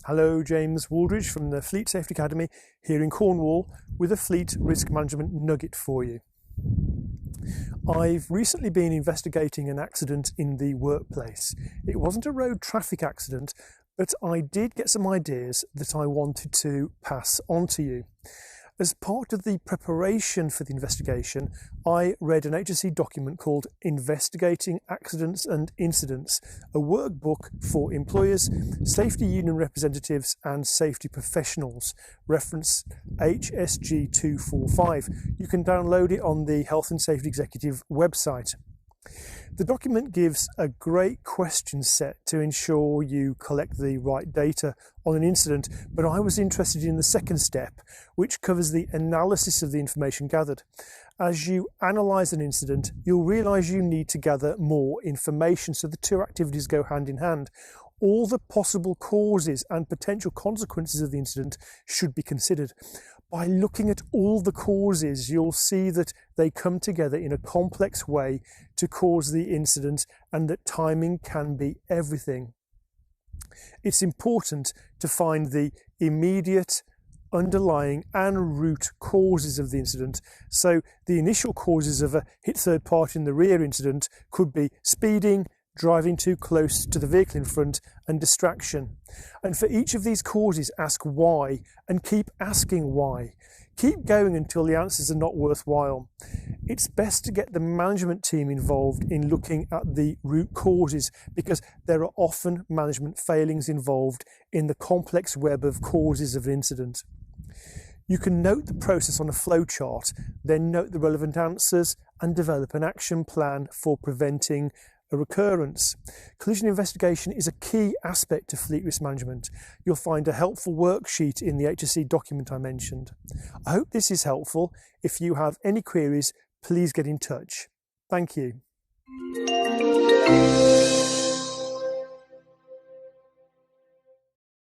Hello, James Waldridge from the Fleet Safety Academy here in Cornwall with a Fleet Risk Management Nugget for you. I've recently been investigating an accident in the workplace. It wasn't a road traffic accident, but I did get some ideas that I wanted to pass on to you. As part of the preparation for the investigation, I read an HSE document called Investigating Accidents and Incidents, a workbook for employers, safety union representatives and safety professionals, reference HSG 245. You can download it on the Health and Safety Executive website. The document gives a great question set to ensure you collect the right data on an incident, but I was interested in the second step, which covers the analysis of the information gathered. As you analyse an incident, you'll realise you need to gather more information, so the two activities go hand in hand. All the possible causes and potential consequences of the incident should be considered. By looking at all the causes, you'll see that they come together in a complex way to cause the incident, and that timing can be everything. It's important to find the immediate, underlying and root causes of the incident. So the initial causes of a hit third party in the rear incident could be speeding, driving too close to the vehicle in front, and distraction. And for each of these causes, ask why, and keep asking why. Keep going until the answers are not worthwhile. It's best to get the management team involved in looking at the root causes, because there are often management failings involved in the complex web of causes of an incident. You can note the process on a flowchart, then note the relevant answers and develop an action plan for preventing a recurrence. Collision investigation is a key aspect of fleet risk management. You'll find a helpful worksheet in the HSE document I mentioned. I hope this is helpful. If you have any queries, please get in touch. Thank you.